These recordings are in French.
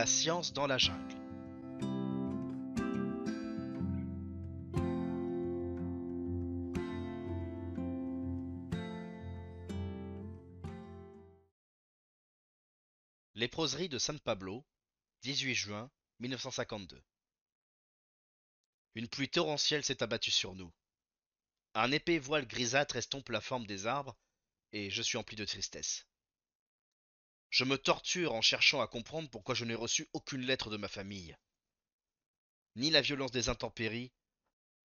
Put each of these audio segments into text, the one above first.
La science dans la jungle. Léproserie de San Pablo, 18 juin 1952. Une pluie torrentielle s'est abattue sur nous. Un épais voile grisâtre estompe la forme des arbres, et je suis empli de tristesse. Je me torture en cherchant à comprendre pourquoi je n'ai reçu aucune lettre de ma famille. Ni la violence des intempéries,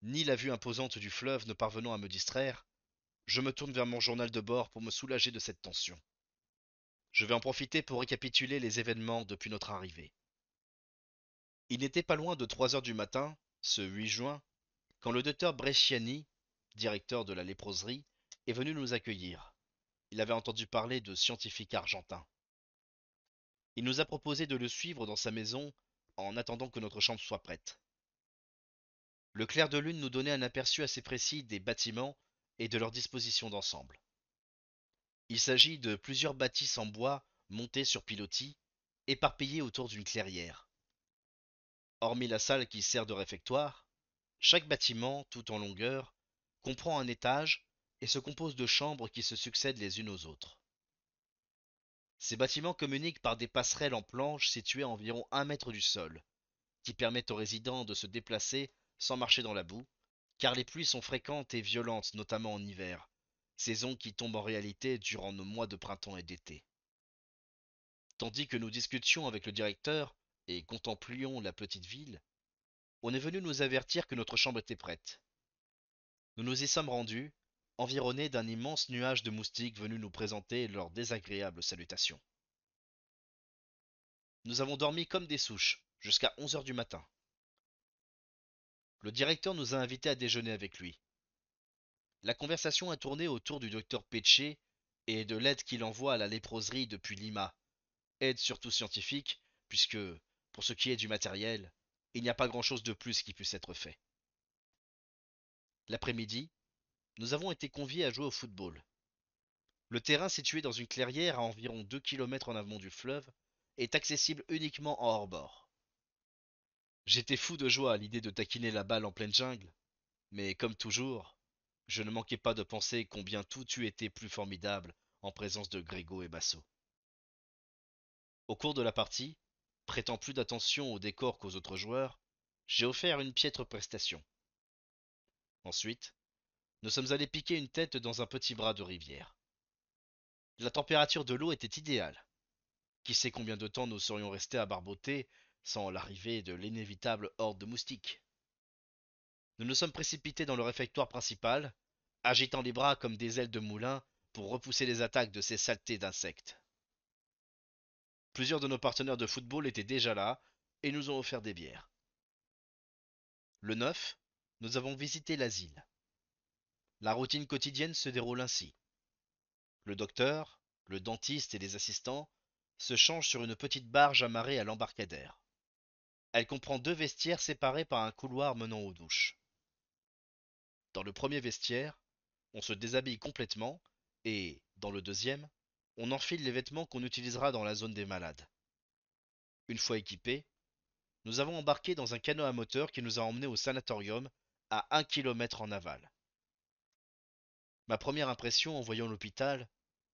ni la vue imposante du fleuve ne parvenant à me distraire, je me tourne vers mon journal de bord pour me soulager de cette tension. Je vais en profiter pour récapituler les événements depuis notre arrivée. Il n'était pas loin de 3 heures du matin, ce 8 juin, quand le docteur Bresciani, directeur de la léproserie, est venu nous accueillir. Il avait entendu parler de scientifiques argentins. Il nous a proposé de le suivre dans sa maison en attendant que notre chambre soit prête. Le clair de lune nous donnait un aperçu assez précis des bâtiments et de leur disposition d'ensemble. Il s'agit de plusieurs bâtisses en bois montés sur pilotis, éparpillés autour d'une clairière. Hormis la salle qui sert de réfectoire, chaque bâtiment, tout en longueur, comprend un étage et se compose de chambres qui se succèdent les unes aux autres. Ces bâtiments communiquent par des passerelles en planches situées à environ 1 mètre du sol, qui permettent aux résidents de se déplacer sans marcher dans la boue, car les pluies sont fréquentes et violentes, notamment en hiver, saison qui tombe en réalité durant nos mois de printemps et d'été. Tandis que nous discutions avec le directeur et contemplions la petite ville, on est venu nous avertir que notre chambre était prête. Nous nous y sommes rendus, environnés d'un immense nuage de moustiques venus nous présenter leurs désagréables salutations. Nous avons dormi comme des souches, jusqu'à 11 heures du matin. Le directeur nous a invités à déjeuner avec lui. La conversation a tourné autour du docteur Pecce et de l'aide qu'il envoie à la léproserie depuis Lima. Aide surtout scientifique, puisque, pour ce qui est du matériel, il n'y a pas grand-chose de plus qui puisse être fait. L'après-midi, nous avons été conviés à jouer au football. Le terrain, situé dans une clairière à environ 2 kilomètres en amont du fleuve, est accessible uniquement en hors-bord. J'étais fou de joie à l'idée de taquiner la balle en pleine jungle, mais comme toujours, je ne manquais pas de penser combien tout eût été plus formidable en présence de Grégo et Basso. Au cours de la partie, prêtant plus d'attention au décor qu'aux autres joueurs, j'ai offert une piètre prestation. Ensuite, nous sommes allés piquer une tête dans un petit bras de rivière. La température de l'eau était idéale. Qui sait combien de temps nous serions restés à barboter sans l'arrivée de l'inévitable horde de moustiques. Nous nous sommes précipités dans le réfectoire principal, agitant les bras comme des ailes de moulin pour repousser les attaques de ces saletés d'insectes. Plusieurs de nos partenaires de football étaient déjà là et nous ont offert des bières. Le 9, nous avons visité l'asile. La routine quotidienne se déroule ainsi. Le docteur, le dentiste et les assistants se changent sur une petite barge amarrée à l'embarcadère. Elle comprend 2 vestiaires séparés par un couloir menant aux douches. Dans le premier vestiaire, on se déshabille complètement et, dans le deuxième, on enfile les vêtements qu'on utilisera dans la zone des malades. Une fois équipés, nous avons embarqué dans un canot à moteur qui nous a emmenés au sanatorium à 1 kilomètre en aval. Ma première impression en voyant l'hôpital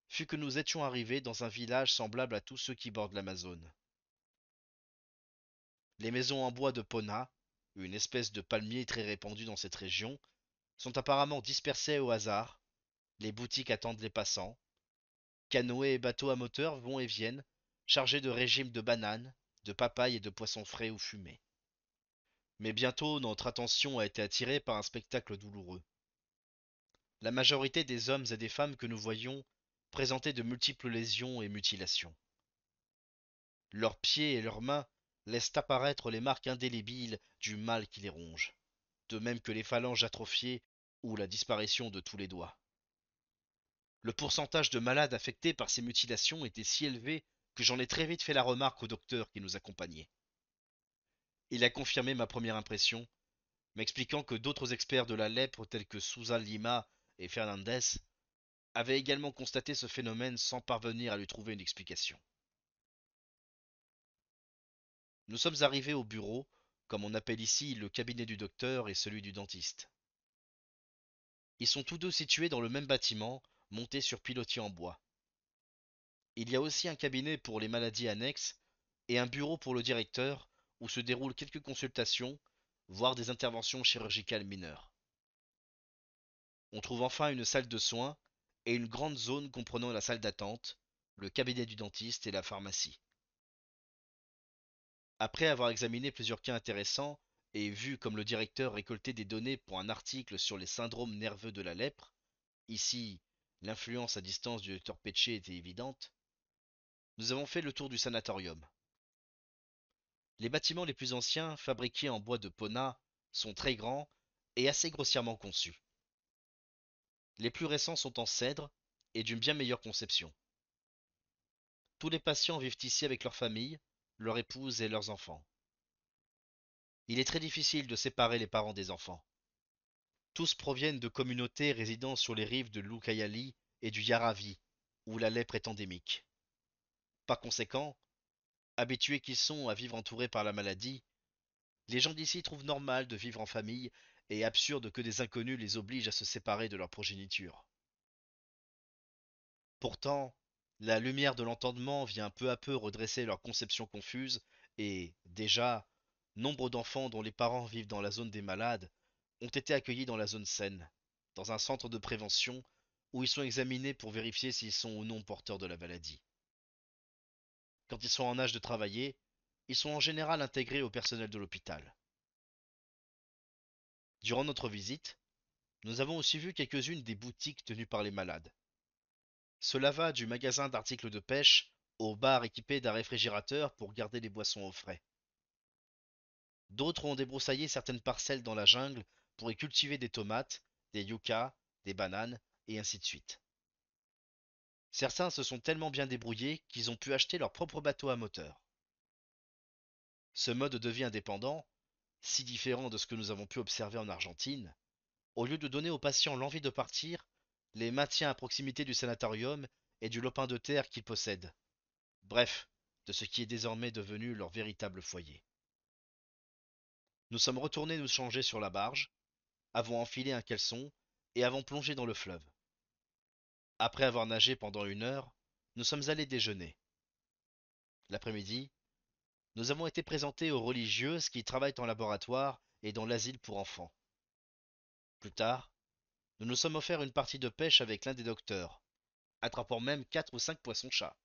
fut que nous étions arrivés dans un village semblable à tous ceux qui bordent l'Amazone. Les maisons en bois de Pona, une espèce de palmier très répandu dans cette région, sont apparemment dispersées au hasard, les boutiques attendent les passants, canoës et bateaux à moteur vont et viennent, chargés de régimes de bananes, de papayes et de poissons frais ou fumés. Mais bientôt notre attention a été attirée par un spectacle douloureux. La majorité des hommes et des femmes que nous voyions présentaient de multiples lésions et mutilations. Leurs pieds et leurs mains laissent apparaître les marques indélébiles du mal qui les ronge, de même que les phalanges atrophiées ou la disparition de tous les doigts. Le pourcentage de malades affectés par ces mutilations était si élevé que j'en ai très vite fait la remarque au docteur qui nous accompagnait. Il a confirmé ma première impression, m'expliquant que d'autres experts de la lèpre tels que Souza Lima et Fernandez avaient également constaté ce phénomène sans parvenir à lui trouver une explication. Nous sommes arrivés au bureau, comme on appelle ici le cabinet du docteur et celui du dentiste. Ils sont tous deux situés dans le même bâtiment, monté sur pilotis en bois. Il y a aussi un cabinet pour les maladies annexes et un bureau pour le directeur où se déroulent quelques consultations, voire des interventions chirurgicales mineures. On trouve enfin une salle de soins et une grande zone comprenant la salle d'attente, le cabinet du dentiste et la pharmacie. Après avoir examiné plusieurs cas intéressants et vu comme le directeur récoltait des données pour un article sur les syndromes nerveux de la lèpre, ici l'influence à distance du docteur Petché était évidente, nous avons fait le tour du sanatorium. Les bâtiments les plus anciens, fabriqués en bois de Pona, sont très grands et assez grossièrement conçus. Les plus récents sont en cèdre et d'une bien meilleure conception. Tous les patients vivent ici avec leur famille, leur épouse et leurs enfants. Il est très difficile de séparer les parents des enfants. Tous proviennent de communautés résidant sur les rives de l'Ucayali et du Yaravi, où la lèpre est endémique. Par conséquent, habitués qu'ils sont à vivre entourés par la maladie, les gens d'ici trouvent normal de vivre en famille et absurde que des inconnus les obligent à se séparer de leur progéniture. Pourtant, la lumière de l'entendement vient peu à peu redresser leurs conceptions confuses et, déjà, nombre d'enfants dont les parents vivent dans la zone des malades ont été accueillis dans la zone saine, dans un centre de prévention où ils sont examinés pour vérifier s'ils sont ou non porteurs de la maladie. Quand ils sont en âge de travailler, ils sont en général intégrés au personnel de l'hôpital. Durant notre visite, nous avons aussi vu quelques-unes des boutiques tenues par les malades. Cela va du magasin d'articles de pêche au bar équipé d'un réfrigérateur pour garder les boissons au frais. D'autres ont débroussaillé certaines parcelles dans la jungle pour y cultiver des tomates, des yuccas, des bananes, et ainsi de suite. Certains se sont tellement bien débrouillés qu'ils ont pu acheter leur propre bateau à moteur. Ce mode de vie indépendant, si différent de ce que nous avons pu observer en Argentine, au lieu de donner aux patients l'envie de partir, les maintient à proximité du sanatorium et du lopin de terre qu'ils possèdent. Bref, de ce qui est désormais devenu leur véritable foyer. Nous sommes retournés nous changer sur la barge, avons enfilé un caleçon et avons plongé dans le fleuve. Après avoir nagé pendant 1 heure, nous sommes allés déjeuner. L'après-midi, nous avons été présentés aux religieuses qui travaillent en laboratoire et dans l'asile pour enfants. Plus tard, nous nous sommes offert une partie de pêche avec l'un des docteurs, attrapant même 4 ou 5 poissons-chats.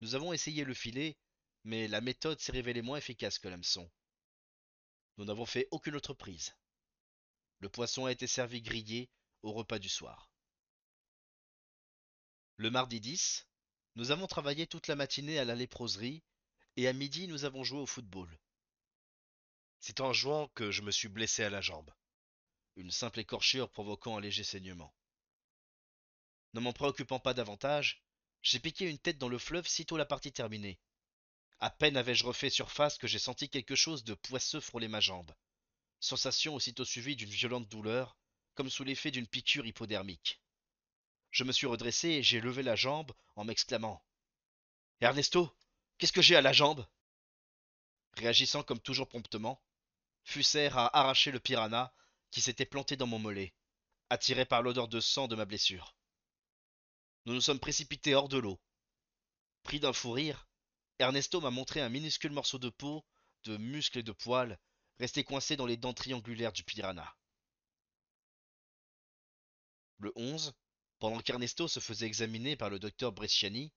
Nous avons essayé le filet, mais la méthode s'est révélée moins efficace que l'hameçon. Nous n'avons fait aucune autre prise. Le poisson a été servi grillé au repas du soir. Le mardi 10, nous avons travaillé toute la matinée à la léproserie et à midi nous avons joué au football. C'est en jouant que je me suis blessé à la jambe, une simple écorchure provoquant un léger saignement. Ne m'en préoccupant pas davantage, j'ai piqué une tête dans le fleuve sitôt la partie terminée. À peine avais-je refait surface que j'ai senti quelque chose de poisseux frôler ma jambe, sensation aussitôt suivie d'une violente douleur, comme sous l'effet d'une piqûre hypodermique. Je me suis redressé et j'ai levé la jambe en m'exclamant: Ernesto, qu'est-ce que j'ai à la jambe? Réagissant comme toujours promptement, Fusser a arraché le piranha qui s'était planté dans mon mollet, attiré par l'odeur de sang de ma blessure. Nous nous sommes précipités hors de l'eau. Pris d'un fou rire, Ernesto m'a montré un minuscule morceau de peau, de muscles et de poils, resté coincé dans les dents triangulaires du piranha. Le 11, pendant qu'Ernesto se faisait examiner par le docteur Bresciani,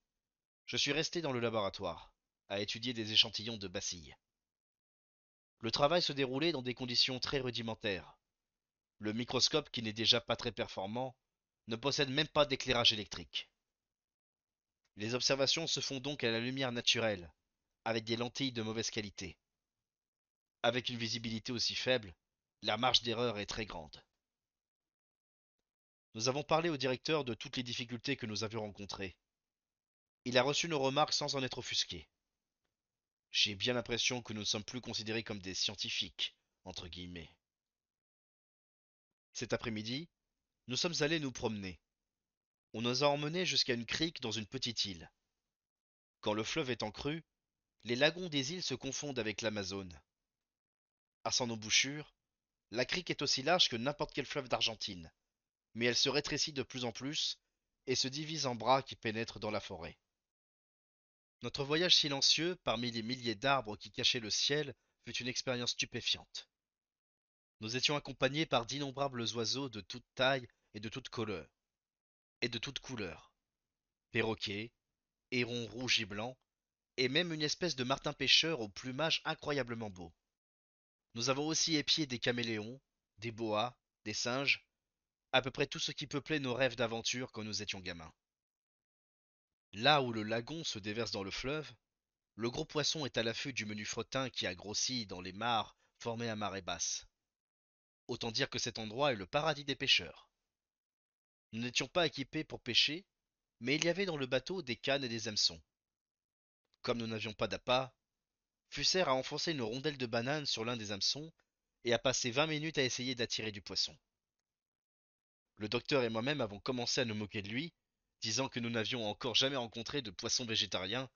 je suis resté dans le laboratoire, à étudier des échantillons de bacilles. Le travail se déroulait dans des conditions très rudimentaires. Le microscope, qui n'est déjà pas très performant, ne possède même pas d'éclairage électrique. Les observations se font donc à la lumière naturelle, avec des lentilles de mauvaise qualité. Avec une visibilité aussi faible, la marge d'erreur est très grande. Nous avons parlé au directeur de toutes les difficultés que nous avions rencontrées. Il a reçu nos remarques sans en être offusqué. J'ai bien l'impression que nous ne sommes plus considérés comme des scientifiques, entre guillemets. Cet après-midi, nous sommes allés nous promener. On nous a emmenés jusqu'à une crique dans une petite île. Quand le fleuve est en crue, les lagons des îles se confondent avec l'Amazone. À son embouchure, la crique est aussi large que n'importe quel fleuve d'Argentine, mais elle se rétrécit de plus en plus et se divise en bras qui pénètrent dans la forêt. Notre voyage silencieux parmi les milliers d'arbres qui cachaient le ciel fut une expérience stupéfiante. Nous étions accompagnés par d'innombrables oiseaux de toute taille et de toute couleur, perroquets, hérons rouges et blancs, et même une espèce de martin-pêcheur au plumage incroyablement beau. Nous avons aussi épié des caméléons, des boas, des singes, à peu près tout ce qui peuplait nos rêves d'aventure quand nous étions gamins. Là où le lagon se déverse dans le fleuve, le gros poisson est à l'affût du menu fretin qui a grossi dans les mares formées à marée basse. Autant dire que cet endroit est le paradis des pêcheurs. Nous n'étions pas équipés pour pêcher, mais il y avait dans le bateau des cannes et des hameçons. Comme nous n'avions pas d'appât, Fusser a enfoncé une rondelle de banane sur l'un des hameçons et a passé 20 minutes à essayer d'attirer du poisson. Le docteur et moi-même avons commencé à nous moquer de lui, disant que nous n'avions encore jamais rencontré de poisson végétarien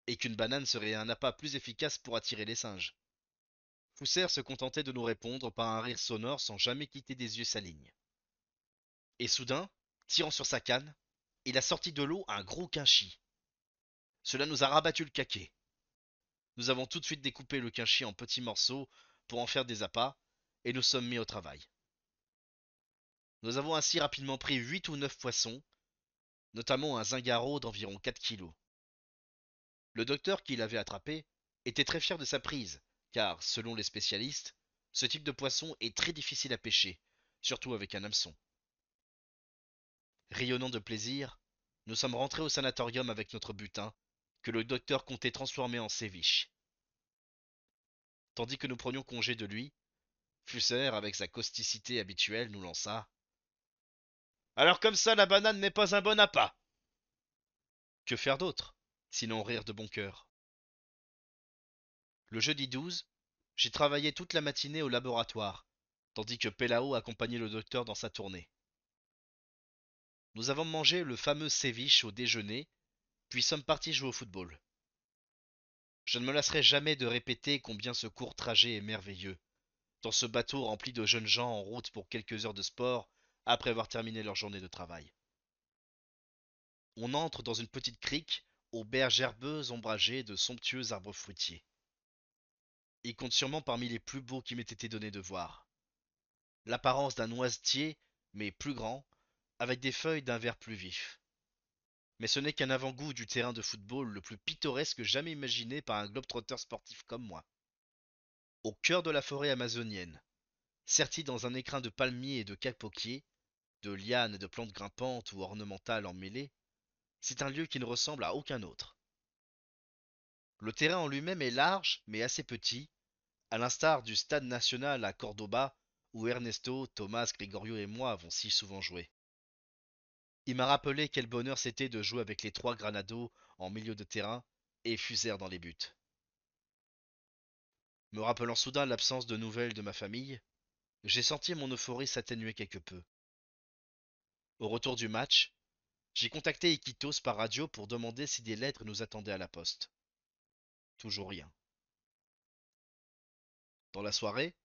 et qu'une banane serait un appât plus efficace pour attirer les singes. Fusser se contentait de nous répondre par un rire sonore sans jamais quitter des yeux sa ligne. Et soudain, tirant sur sa canne, il a sorti de l'eau un gros quinchi. Cela nous a rabattu le caquet. Nous avons tout de suite découpé le quinchi en petits morceaux pour en faire des appâts, et nous sommes mis au travail. Nous avons ainsi rapidement pris 8 ou 9 poissons, notamment un zingaro d'environ 4 kilos. Le docteur qui l'avait attrapé était très fier de sa prise, car, selon les spécialistes, ce type de poisson est très difficile à pêcher, surtout avec un hameçon. Rayonnant de plaisir, nous sommes rentrés au sanatorium avec notre butin, que le docteur comptait transformer en séviche. Tandis que nous prenions congé de lui, Fusser, avec sa causticité habituelle, nous lança: alors comme ça, la banane n'est pas un bon appât. Que faire d'autre, sinon rire de bon cœur? Le jeudi 12, j'ai travaillé toute la matinée au laboratoire, tandis que Pelao accompagnait le docteur dans sa tournée. Nous avons mangé le fameux ceviche au déjeuner, puis sommes partis jouer au football. Je ne me lasserai jamais de répéter combien ce court trajet est merveilleux, dans ce bateau rempli de jeunes gens en route pour quelques heures de sport après avoir terminé leur journée de travail. On entre dans une petite crique aux berges herbeuses ombragées de somptueux arbres fruitiers. Il compte sûrement parmi les plus beaux qui m'aient été donnés de voir. L'apparence d'un noisetier, mais plus grand, avec des feuilles d'un vert plus vif. Mais ce n'est qu'un avant-goût du terrain de football le plus pittoresque jamais imaginé par un globe-trotteur sportif comme moi. Au cœur de la forêt amazonienne, serti dans un écrin de palmiers et de capoquiers, de lianes et de plantes grimpantes ou ornementales emmêlées, c'est un lieu qui ne ressemble à aucun autre. Le terrain en lui-même est large mais assez petit, à l'instar du stade national à Cordoba où Ernesto, Thomas, Gregorio et moi avons si souvent joué. Il m'a rappelé quel bonheur c'était de jouer avec les trois Granados en milieu de terrain et Fuser dans les buts. Me rappelant soudain l'absence de nouvelles de ma famille, j'ai senti mon euphorie s'atténuer quelque peu. Au retour du match, j'ai contacté Iquitos par radio pour demander si des lettres nous attendaient à la poste. Toujours rien. Dans la soirée,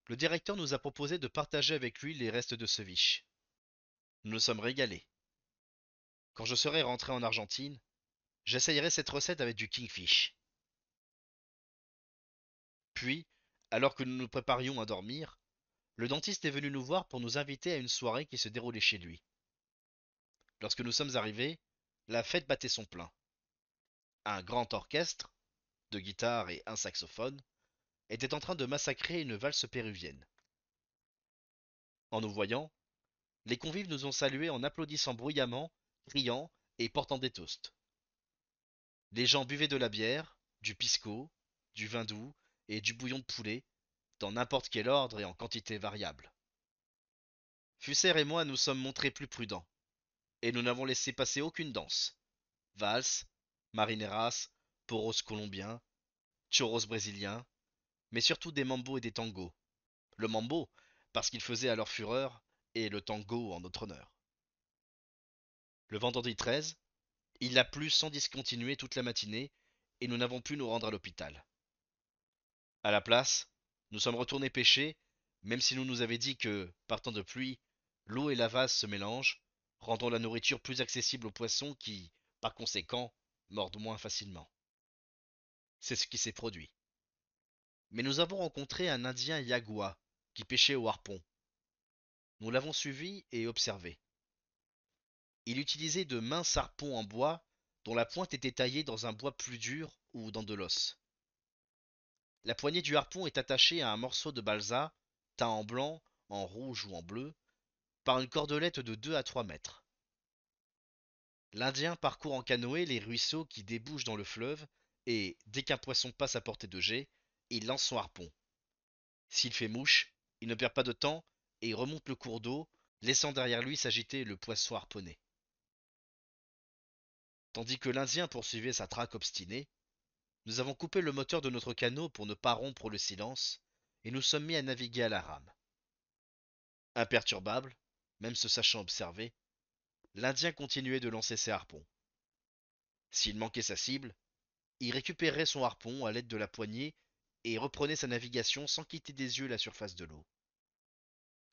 le directeur nous a proposé de partager avec lui les restes de ceviche. Nous nous sommes régalés. Quand je serai rentré en Argentine, j'essayerai cette recette avec du kingfish. Puis, alors que nous nous préparions à dormir, le dentiste est venu nous voir pour nous inviter à une soirée qui se déroulait chez lui. Lorsque nous sommes arrivés, la fête battait son plein. Un grand orchestre, de guitares et un saxophone, était en train de massacrer une valse péruvienne. En nous voyant, les convives nous ont salués en applaudissant bruyamment, criant et portant des toasts. Les gens buvaient de la bière, du pisco, du vin doux et du bouillon de poulet, dans n'importe quel ordre et en quantité variable. Fusser et moi nous sommes montrés plus prudents, et nous n'avons laissé passer aucune danse. Valses, marineras, poros colombiens, choros brésiliens, mais surtout des mambos et des tangos. Le mambo, parce qu'il faisait alors fureur, et le tango en notre honneur. Le vendredi 13, il a plu sans discontinuer toute la matinée, et nous n'avons pu nous rendre à l'hôpital. À la place, nous sommes retournés pêcher, même si nous nous avions dit que, par temps de pluie, l'eau et la vase se mélangent, rendant la nourriture plus accessible aux poissons qui, par conséquent, mordent moins facilement. C'est ce qui s'est produit. Mais nous avons rencontré un Indien Yagua qui pêchait au harpon. Nous l'avons suivi et observé. Il utilisait de minces harpons en bois dont la pointe était taillée dans un bois plus dur ou dans de l'os. La poignée du harpon est attachée à un morceau de balsa, teint en blanc, en rouge ou en bleu, par une cordelette de 2 à 3 mètres. L'Indien parcourt en canoë les ruisseaux qui débouchent dans le fleuve et, dès qu'un poisson passe à portée de jet, il lance son harpon. S'il fait mouche, il ne perd pas de temps et remonte le cours d'eau, laissant derrière lui s'agiter le poisson harponné. Tandis que l'Indien poursuivait sa traque obstinée, nous avons coupé le moteur de notre canot pour ne pas rompre le silence, et nous sommes mis à naviguer à la rame. Imperturbable, même se sachant observé, l'Indien continuait de lancer ses harpons. S'il manquait sa cible, il récupérait son harpon à l'aide de la poignée et reprenait sa navigation sans quitter des yeux la surface de l'eau.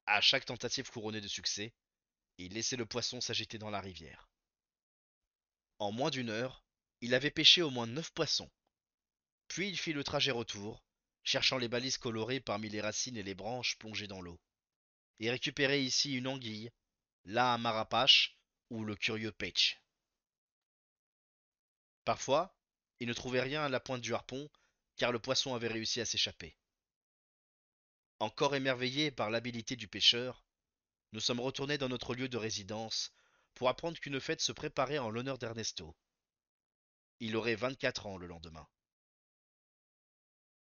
À chaque tentative couronnée de succès, il laissait le poisson s'agiter dans la rivière. En moins d'une heure, il avait pêché au moins 9 poissons. Puis il fit le trajet retour, cherchant les balises colorées parmi les racines et les branches plongées dans l'eau, et récupérait ici une anguille, là un marapache ou le curieux pech. Parfois, il ne trouvait rien à la pointe du harpon, car le poisson avait réussi à s'échapper. Encore émerveillés par l'habileté du pêcheur, nous sommes retournés dans notre lieu de résidence pour apprendre qu'une fête se préparait en l'honneur d'Ernesto. Il aurait 24 ans le lendemain.